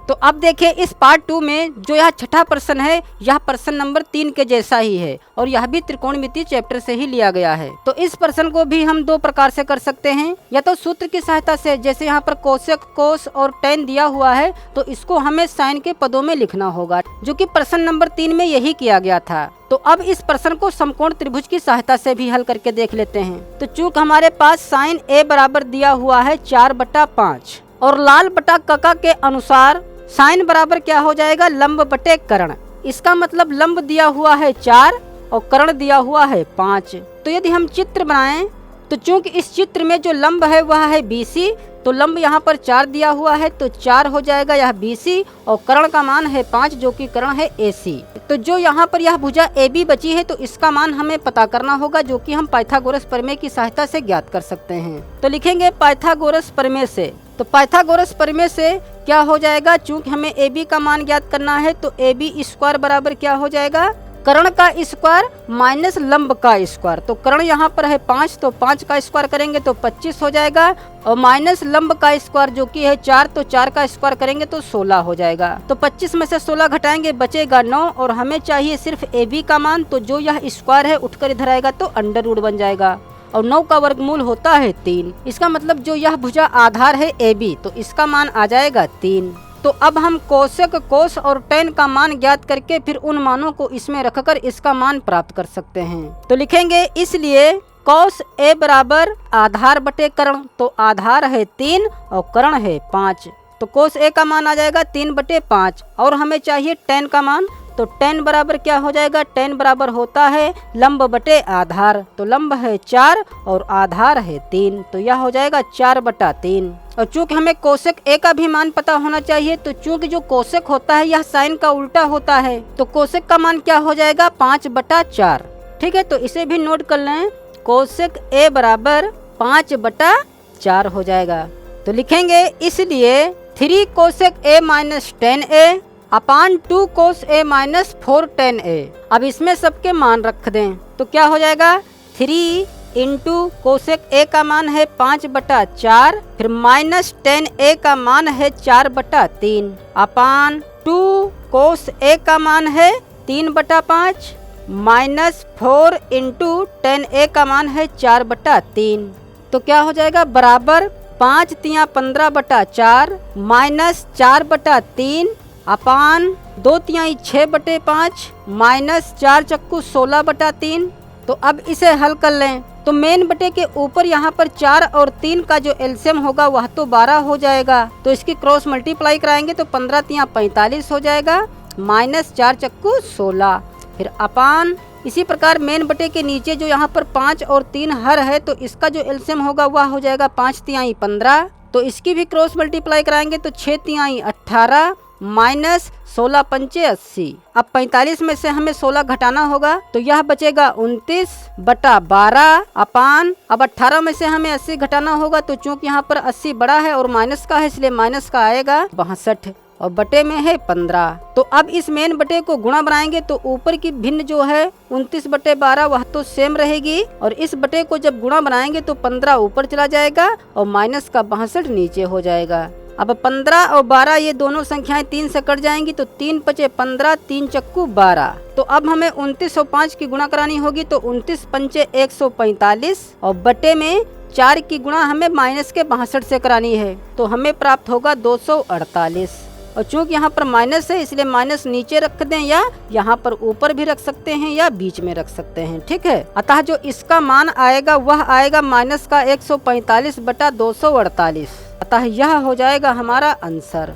तो अब देखिए इस पार्ट 2 में जो यह छठा प्रश्न है यह प्रश्न नंबर 3 के जैसा ही है और यह भी त्रिकोणमिति चैप्टर से ही लिया गया है। तो इस प्रश्न को भी हम दो प्रकार से कर सकते हैं, या तो सूत्र की सहायता से, जैसे यहाँ पर कोसेक, कोस और टेन दिया हुआ है तो इसको हमें साइन के पदों में लिखना होगा, जो कि प्रश्न नंबर 3 में यही किया गया था। तो अब इस प्रश्न को समकोण त्रिभुज की सहायता से भी हल करके देख लेते हैं। तो चूंकि हमारे पास साइन ए बराबर दिया हुआ है 4/5 और लाल बटा कका के अनुसार साइन बराबर क्या हो जाएगा, लंब बटे कर्ण। इसका मतलब लंब दिया हुआ है 4 और कर्ण दिया हुआ है 5। तो यदि हम चित्र बनाएं तो चूंकि इस चित्र में जो लंब है वह है BC, तो लंब यहाँ पर 4 दिया हुआ है तो 4 हो जाएगा यह BC और कर्ण का मान है 5 जो कि कर्ण है AC। तो जो यहाँ पर यह भुजा AB बची है तो इसका मान हमें पता करना होगा, जो कि हम पाइथागोरस प्रमेय की सहायता से ज्ञात कर सकते हैं। तो लिखेंगे पाइथागोरस प्रमेय से। तो पाइथागोरस प्रमेय से क्या हो जाएगा, चूंकि हमें AB का मान ज्ञात करना है तो AB स्क्वायर बराबर क्या हो जाएगा, कर्ण का स्क्वायर माइनस लंब का स्क्वायर। तो कर्ण यहाँ पर है 5 तो 5 का स्क्वायर करेंगे तो 25 हो जाएगा और माइनस लंब का स्क्वायर जो कि है 4 तो 4 का स्क्वायर करेंगे तो 16 हो जाएगा। तो 25 में से 16 घटाएंगे बचेगा 9 और हमें चाहिए सिर्फ AB का मान, तो जो यह स्क्वायर है उठकर इधर आएगा तो अंडर रूट बन जाएगा और 9 का वर्गमूल होता है 3। इसका मतलब जो यह भुजा आधार है AB तो इसका मान आ जाएगा 3। तो अब हम कोसेक, कोस और टेन का मान ज्ञात करके फिर उन मानों को इसमें रखकर इसका मान प्राप्त कर सकते हैं। तो लिखेंगे इसलिए कोस A बराबर आधार बटे कर्ण, तो आधार है 3 और कर्ण है 5। तो कोस A का मान आ जाएगा 3/5 और हमें चाहिए टेन का मान, तो टेन बराबर क्या हो जाएगा, टेन बराबर होता है लंब बटे आधार। तो लंब है 4 और आधार है 3, तो यह हो जाएगा 4/3। और चूंकि हमें कोसेक A का भी मान पता होना चाहिए, तो चूंकि जो कोसेक होता है यह साइन का उल्टा होता है तो कोसेक का मान क्या हो जाएगा, 5/4। ठीक है, तो इसे भी नोट कर लें, कोसेक A बराबर 5/4 हो जाएगा। तो लिखेंगे इसलिए 3 cosec A minus 10A upon 2 cos A minus 4 10A। अब इसमें सबके मान रख दें तो क्या हो जाएगा, 3 इंटू कोसेक A का मान है 5/4 फिर माइनस 10A का मान है 4/3 अपान 2 कोस A का मान है 3/5 माइनस 4 इंटू 10A का मान है 4/3। तो क्या हो जाएगा, बराबर 5 तिया 15/4 माइनस 4/3 अपान 2 तिहाई 6/5 माइनस 4 चक्कू 16/3। तो अब इसे हल कर लें तो मेन बटे के ऊपर यहाँ पर 4 और 3 का जो एलसीएम होगा वह तो 12 हो जाएगा, तो इसकी क्रॉस मल्टीप्लाई कराएंगे तो 15 तिया 45 हो जाएगा माइनस 4 चक्कू 16 फिर अपान। इसी प्रकार मेन बटे के नीचे जो यहाँ पर 5 और 3 हर है तो इसका जो एलसीएम होगा वह हो जाएगा 5 तिहाई 15, तो इसकी भी क्रॉस मल्टीप्लाई कराएंगे तो 6 तिहाई 18 माइनस 16 पंचे 80। अब 45 में से हमें 16 घटाना होगा तो यह बचेगा 29/12 अपान, अब 18 में से हमें 80 घटाना होगा तो चूंकि यहाँ पर 80 बड़ा है और माइनस का है इसलिए माइनस का आएगा 62 और बटे में है 15। तो अब इस मेन बटे को गुणा बनाएंगे तो ऊपर की भिन्न जो है 29/12 वह तो सेम रहेगी और इस बटे को जब गुणा बनाएंगे तो 15 ऊपर चला जाएगा और माइनस का 62 नीचे हो जाएगा। अब 15 और 12 ये दोनों संख्याएं 3 से कट जाएंगी तो 3 पचे 15 3 चक्कू 12। तो अब हमें 29 और 5 की गुणा करानी होगी तो 29 पंचे 145 और बटे में 4 की गुणा हमें माइनस के 62 से करानी है तो हमें प्राप्त होगा 248। और चूंकि यहाँ पर माइनस है इसलिए माइनस नीचे रख दें या यहाँ पर ऊपर भी रख सकते हैं या बीच में रख सकते हैं। ठीक है, अतः जो इसका मान आएगा वह आएगा माइनस का 145/248, अतः यह हो जाएगा हमारा आंसर।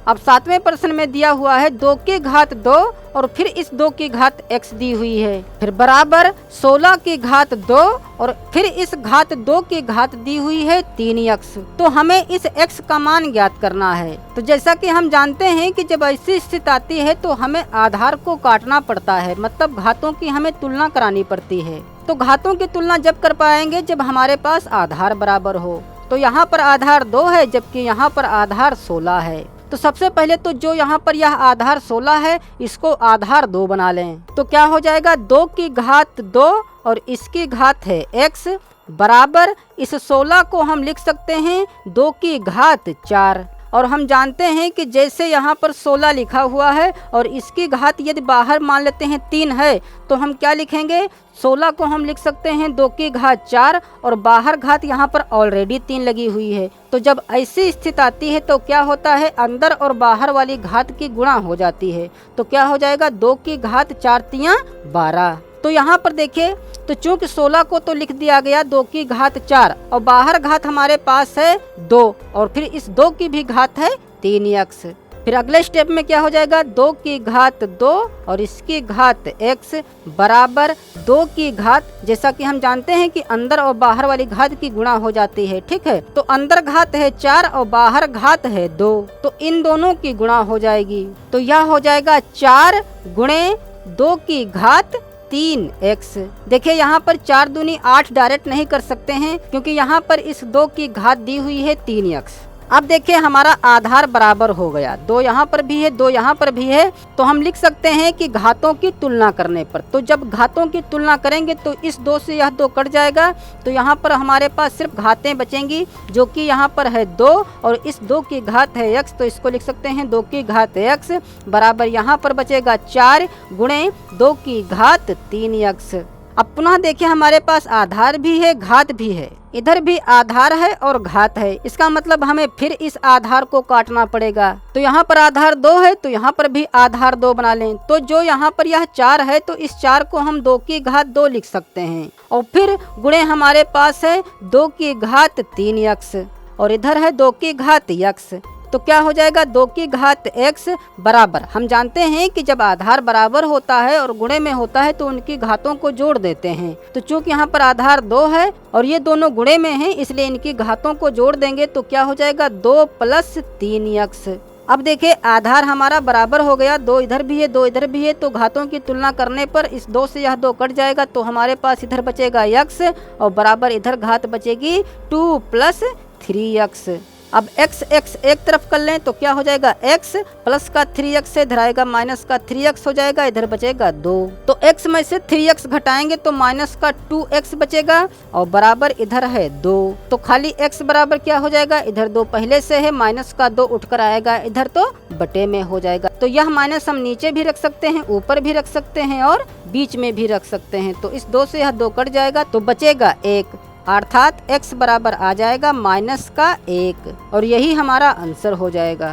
अब 7वें प्रश्न में दिया हुआ है 2 की घात 2 और फिर इस 2 की घात x दी हुई है, फिर बराबर 16 की घात 2 और फिर इस घात 2 की घात दी हुई है 3x। तो हमें इस x का मान ज्ञात करना है। तो जैसा कि हम जानते हैं कि जब ऐसी स्थिति आती है तो हमें आधार को काटना पड़ता है, मतलब घातों की हमें तुलना करानी पड़ती है। तो घातों की तुलना जब कर पाएंगे जब हमारे पास आधार बराबर हो। तो यहाँ पर आधार 2 है जबकि यहाँ पर आधार 16 है। तो सबसे पहले तो जो यहाँ पर यह आधार 16 है इसको आधार 2 बना लें तो क्या हो जाएगा 2 की घात 2 और इसकी घात है x बराबर इस 16 को हम लिख सकते हैं 2 की घात 4 और हम जानते हैं कि जैसे यहाँ पर 16 लिखा हुआ है और इसकी घात यदि बाहर मान लेते हैं 3 है तो हम क्या लिखेंगे, 16 को हम लिख सकते हैं 2 की घात 4 और बाहर घात यहाँ पर ऑलरेडी 3 लगी हुई है। तो जब ऐसी स्थिति आती है तो क्या होता है, अंदर और बाहर वाली घात की गुणा हो जाती है। तो क्या हो जाएगा, 2 की घात 4 तियां 12। तो यहाँ पर देखिए, तो चूंकि 16 को तो लिख दिया गया 2 की घात 4 और बाहर घात हमारे पास है 2 और फिर इस 2 की भी घात है 3x। फिर अगले स्टेप में क्या हो जाएगा, 2 की घात 2 और इसकी घात x बराबर 2 की घात, जैसा कि हम जानते हैं कि अंदर और बाहर वाली घात की गुणा हो जाती है, ठीक है। तो अंदर घात है 4 और बाहर घात है 2, तो इन दोनों की गुणा हो जाएगी। तो यह हो जाएगा 4 गुणे 2 की घात 3x। देखिए यहाँ पर 4 दूनी 8 डायरेक्ट नहीं कर सकते हैं क्योंकि यहाँ पर इस 2 की घात दी हुई है 3x। अब देखिए हमारा आधार बराबर हो गया, 2 यहाँ पर भी है 2 यहाँ पर भी है, तो हम लिख सकते हैं कि घातों की तुलना करने पर, तो जब घातों की तुलना करेंगे तो इस 2 से यह 2 कट जाएगा, तो यहाँ पर हमारे पास सिर्फ घातें बचेंगी जो कि यहाँ पर है 2 और इस 2 की घात है x, तो इसको लिख सकते हैं 2 की घात x बराबर यहाँ पर बचेगा 4 गुणे 2 की घात 3x। अब पुनः देखिए हमारे पास आधार भी है घात भी है, इधर भी आधार है और घात है, इसका मतलब हमें फिर इस आधार को काटना पड़ेगा। तो यहाँ पर आधार 2 है तो यहाँ पर भी आधार 2 बना लें। तो जो यहाँ पर यह 4 है तो इस 4 को हम 2 की घात 2 लिख सकते हैं और फिर गुणे हमारे पास है 2 की घात 3x और इधर है 2 की घात x। तो क्या हो जाएगा, 2 की घात x बराबर, हम जानते हैं कि जब आधार बराबर होता है और गुणे में होता है तो उनकी घातों को जोड़ देते हैं। तो चूंकि यहाँ पर आधार 2 है और ये दोनों गुणे में हैं इसलिए इनकी घातों को जोड़ देंगे तो क्या हो जाएगा 2 + 3x। अब देखिए आधार हमारा बराबर हो गया, 2 इधर भी है 2 इधर भी है, तो घातों की तुलना करने पर इस 2 से यह 2 कट जाएगा तो हमारे पास इधर बचेगा x और बराबर इधर घात बचेगी 2 + 3x। अब x एक तरफ कर लें तो क्या हो जाएगा, x प्लस का 3x से इधर आएगा माइनस का 3x हो जाएगा, इधर बचेगा 2। तो x में से 3x घटाएंगे तो माइनस का 2x बचेगा और बराबर इधर है 2। तो खाली x बराबर क्या हो जाएगा, इधर 2 पहले से है, माइनस का 2 उठकर आएगा इधर तो बटे में हो जाएगा। तो यह माइनस हम नीचे भी रख सकते हैं, ऊपर भी रख सकते हैं और बीच में भी रख सकते हैं। तो इस 2 से यह 2 कट जाएगा तो बचेगा 1, अर्थात x बराबर आ जाएगा माइनस का 1 और यही हमारा आंसर हो जाएगा।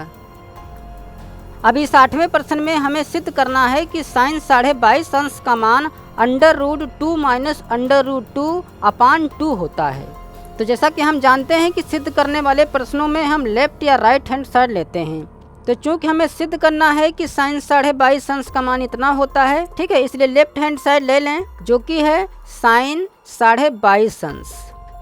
अभी 60वें प्रश्न में हमें सिद्ध करना है कि साइन 22.5 अंश का मान √2 माइनस √2 अपान 2 होता है। तो जैसा कि हम जानते हैं कि सिद्ध करने वाले प्रश्नों में हम लेफ्ट या राइट हैंड साइड लेते हैं। तो चूंकि हमें सिद्ध करना है कि साइन 22.5 अंश का मान इतना होता है, ठीक है, इसलिए लेफ्ट हैंड साइड ले लें जो कि है साइन 22.5 अंश।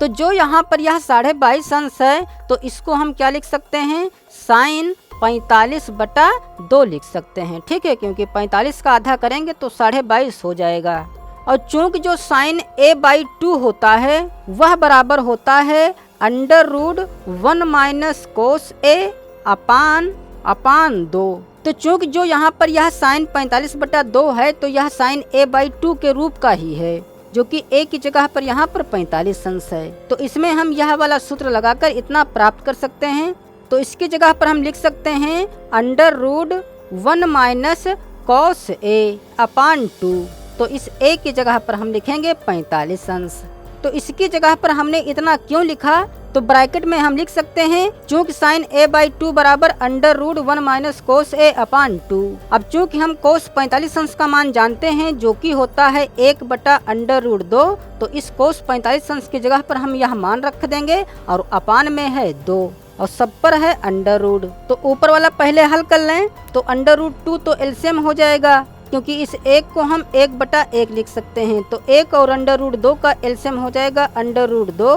तो जो यहाँ पर यह 22.5 अंश है तो इसको हम क्या लिख सकते हैं, साइन 45/2 लिख सकते हैं, ठीक है, क्योंकि 45 का आधा करेंगे तो 22.5 हो जाएगा। और चूंकि जो साइन a/2 होता है वह बराबर होता है √1 माइनस कोस a अपान 2। तो चूंकि जो यहाँ पर यह साइन 45/2 है तो यह साइन a/2 के रूप का ही है जो कि a की जगह पर यहाँ पर 45 अंश है। तो इसमें हम यह वाला सूत्र लगाकर इतना प्राप्त कर सकते हैं। तो इसकी जगह पर हम लिख सकते हैं √1 माइनस कॉस a अपान 2। तो इस a की जगह पर हम लिखेंगे 45 अंश। तो इसकी जगह पर हमने इतना क्यों लिखा, तो ब्रैकेट में हम लिख सकते हैं चूंकि साइन a/2 बराबर √1 माइनस कोस a अपान 2। अब चूंकि हम कोस 45 अंश का मान जानते हैं जो कि होता है 1/√2, तो इस कोस 45 अंश की जगह पर हम यह मान रख देंगे और अपान में है 2 और सब पर है अंडर रूट। तो ऊपर वाला पहले हल कर लें तो √2 तो एलसीएम हो जाएगा क्योंकि इस 1 को हम 1/1 लिख सकते हैं। तो 1 और √2 का एलसीएम हो जाएगा √2।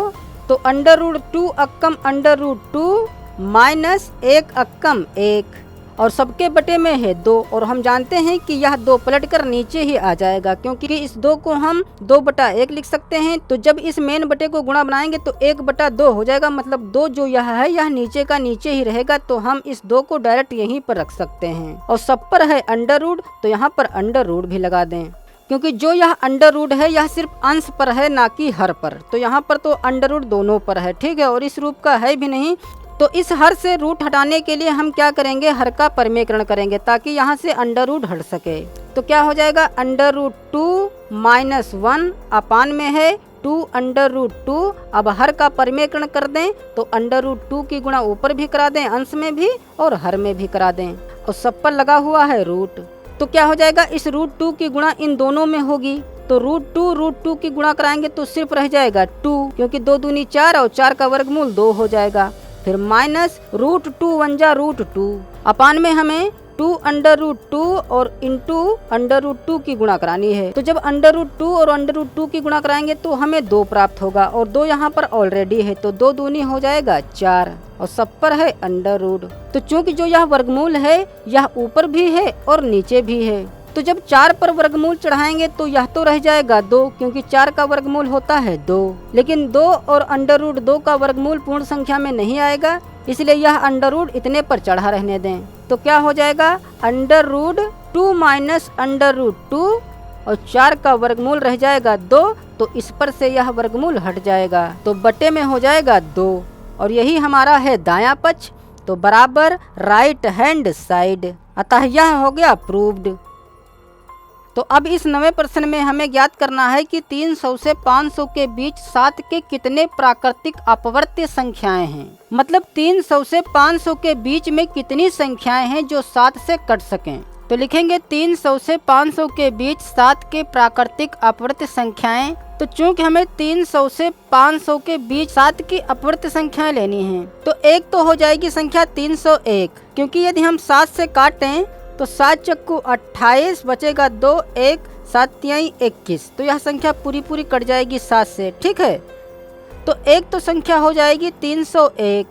तो √2 अक्कम √2 माइनस 1 अक्कम 1 और सबके बटे में है 2 और हम जानते हैं कि यह 2 पलट कर नीचे ही आ जाएगा क्योंकि इस 2 को हम 2/1 लिख सकते हैं। तो जब इस मेन बटे को गुणा बनाएंगे तो 1/2 हो जाएगा, मतलब 2 जो यह है यह नीचे का नीचे ही रहेगा। तो हम इस 2 को डायरेक्ट यहीं पर रख सकते हैं और सब पर है अंडर रूट, तो यहाँ पर अंडर रूट भी लगा दें क्योंकि जो यह अंडर रूट है यह सिर्फ अंश पर है ना कि हर पर। तो यहाँ पर तो अंडर रूट दोनों पर है, ठीक है, और इस रूप का है भी नहीं तो इस हर से रूट हटाने के लिए हम क्या करेंगे, हर का परिमेयकरण करेंगे ताकि यहाँ से अंडर रूट हट सके। तो क्या हो जाएगा, अंडर रूट 2 माइनस 1 अपान में है 2 अंडर रूट 2। अब हर का परिमेयकरण कर दें तो अंडर रूट 2 की गुणा ऊपर भी करा दें, अंश में भी और हर में भी करा दें, और सब पर लगा हुआ है रूट। तो क्या हो जाएगा, इस रूट 2 की गुणा इन दोनों में होगी, तो रूट 2 की गुणा कराएंगे तो सिर्फ रह जाएगा 2, क्योंकि 2 दूनी 4 और 4 का वर्गमूल 2 हो जाएगा। फिर माइनस रूट 2 1 जा रूट 2 अपान में हमें 2 अंडर रूट 2 और इंटू अंडर रूट 2 की गुणा करानी है। तो जब अंडर रूट 2 और अंडर रूट 2 की गुणा कराएंगे तो हमें 2 प्राप्त होगा, और 2 यहाँ पर ऑलरेडी है तो 2 दूनी हो जाएगा 4, और सब पर है अंडर रूट। तो चूंकि जो यह वर्गमूल है यह ऊपर भी है और नीचे भी है, तो जब 4 पर वर्गमूल चढ़ाएंगे तो यह तो रह जाएगा 2, क्योंकि 4 का वर्गमूल होता है 2, लेकिन 2 और अंडर रूट 2 का वर्गमूल पूर्ण संख्या में नहीं आएगा, इसलिए यह अंडर रूट इतने पर चढ़ा रहने दें। तो क्या हो जाएगा, under root 2 minus under root 2 और 4 का वर्गमूल रह जाएगा 2, तो इस पर से यह वर्गमूल हट जाएगा, तो बटे में हो जाएगा 2, और यही हमारा है दायां पक्ष, तो बराबर राइट हैंड साइड। अतः यह हो गया प्रूव्ड। तो अब इस नवे प्रश्न में हमें ज्ञात करना है कि 300 से 500 के बीच 7 के कितने प्राकृतिक अपवर्त्य संख्याएं हैं। मतलब 300 से 500 के बीच में कितनी संख्याएं हैं जो 7 से कट सकें। तो लिखेंगे 300 से 500 के बीच 7 के प्राकृतिक अपवर्त्य संख्याएं। तो चूंकि हमें 300 से 500 के बीच 7 की अपवर्त्य संख्याएं लेनी हैं, तो एक तो हो जाएगी संख्या 301, क्योंकि यदि हम 7 से काटें तो 7 चक्कू 28 बचेगा 2, 1 7 तिहाई 21, तो यह संख्या पूरी कट जाएगी 7 से। ठीक है, तो एक तो संख्या हो जाएगी 301।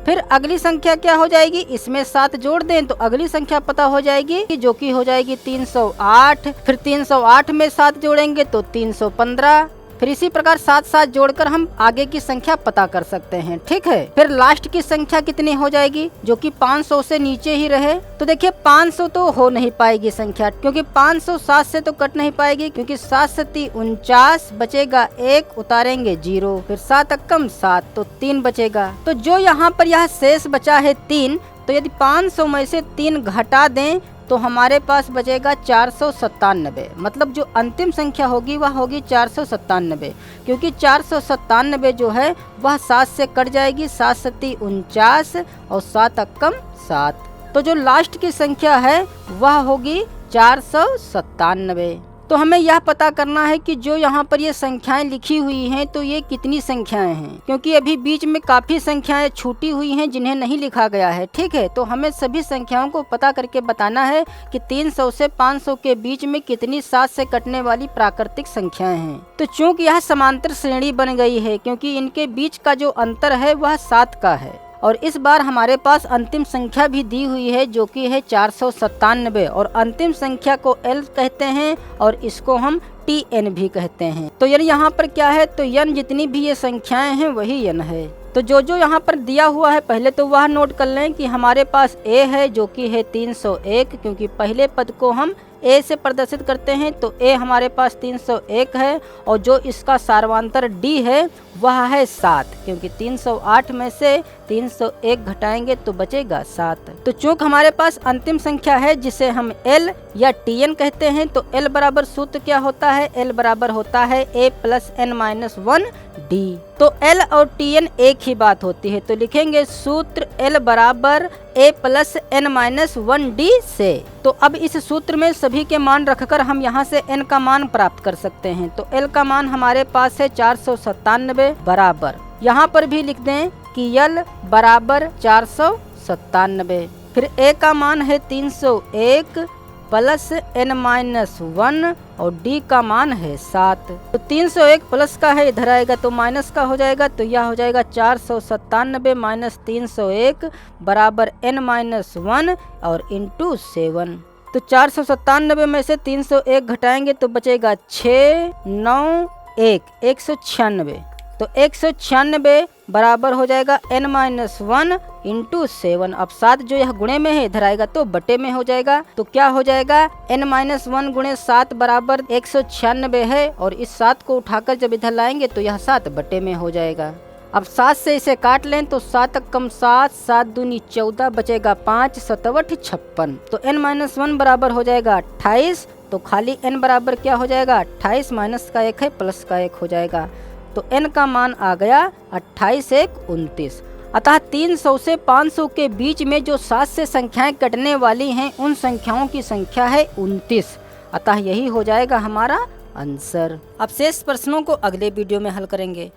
फिर अगली संख्या क्या हो जाएगी, इसमें 7 जोड़ दें तो अगली संख्या पता हो जाएगी, जो कि हो जाएगी 308। फिर 308 में 7 जोड़ेंगे तो 315। फिर इसी प्रकार 7 जोड़कर हम आगे की संख्या पता कर सकते हैं। ठीक है, फिर लास्ट की संख्या कितनी हो जाएगी, जो कि 500 से नीचे ही रहे। तो देखिए 500 तो हो नहीं पाएगी संख्या, क्योंकि 500 7 से तो कट नहीं पाएगी, क्योंकि 7 से 49 बचेगा 1, उतारेंगे 0, फिर 7 अक्कम 7 तो 3 बचेगा। तो जो यहाँ पर यह शेष बचा है 3, तो यदि 500 में से 3 घटा दें तो हमारे पास बचेगा 497। मतलब जो अंतिम संख्या होगी वह होगी 497, क्योंकि 497 जो है वह 7 से कट जाएगी, 7 से 49 और 7 अक्कम 7। तो जो लास्ट की संख्या है वह होगी 497। तो हमें यह पता करना है कि जो यहाँ पर ये संख्याएं लिखी हुई हैं तो ये कितनी संख्याएं हैं, क्योंकि अभी बीच में काफ़ी संख्याएं छूटी हुई हैं जिन्हें नहीं लिखा गया है। ठीक है, तो हमें सभी संख्याओं को पता करके बताना है कि 300 से 500 के बीच में कितनी 7 से कटने वाली प्राकृतिक संख्याएं हैं। तो चूंकि यह समांतर श्रेणी बन गई है, क्योंकि इनके बीच का जो अंतर है वह 7 का है, और इस बार हमारे पास अंतिम संख्या भी दी हुई है जो कि है 497, और अंतिम संख्या को L कहते हैं और इसको हम TN भी कहते हैं। तो यानी यहाँ पर क्या है, तो n जितनी भी ये संख्याएं हैं वही n है। तो जो यहाँ पर दिया हुआ है पहले तो वह नोट कर लें कि हमारे पास A है जो कि है 301, क्योंकि पहले पद को हम A से प्रदर्शित करते हैं, तो A हमारे पास 301 है, और जो इसका सार्वांतर D है वह है 7, क्योंकि 308 में से 301 घटाएंगे तो बचेगा 7। तो चूंकि हमारे पास अंतिम संख्या है जिसे हम L या TN कहते हैं, तो L बराबर सूत्र क्या होता है, L बराबर होता है A + n-1 D। तो L और TN एक ही बात होती है, तो लिखेंगे सूत्र L बराबर A + n-1 D से। तो अब इस सूत्र में सभी के मान रखकर हम यहाँ से n का मान प्राप्त कर सकते हैं। तो L का मान हमारे पास है 497 बराबर, यहाँ पर भी लिख दें कि L बराबर 497। फिर A का मान है 301 प्लस n-1 और D का मान है 7। तो 301 प्लस का है, इधर आएगा तो माइनस का हो जाएगा, तो यह हो जाएगा 497 माइनस 301 बराबर n-1 और इंटू 7। तो 497 में से 301 घटाएंगे तो बचेगा 6 9 1 196। तो 196 बराबर हो जाएगा n-1 इंटू 7। अब 7 जो यह गुणे में है इधर आएगा तो बटे में हो जाएगा। तो क्या हो जाएगा, n-1 गुणे 7 बराबर 196 है, और इस 7 को उठाकर जब इधर लाएंगे तो यह 7 बटे में हो जाएगा। अब 7 से इसे काट लें तो 7 कम 7, 7 दूनी 14, बचेगा 5, 7 56। तो n-1 बराबर हो जाएगा 28। तो खाली n बराबर क्या हो जाएगा 28 माइनस का 1 है प्लस का 1 हो जाएगा। तो n का मान आ गया 28 1 29। अतः 300 से 500 के बीच में जो 7 से संख्याएं कटने वाली हैं उन संख्याओं की संख्या है 29। अतः यही हो जाएगा हमारा आंसर। अब शेष प्रश्नों को अगले वीडियो में हल करेंगे।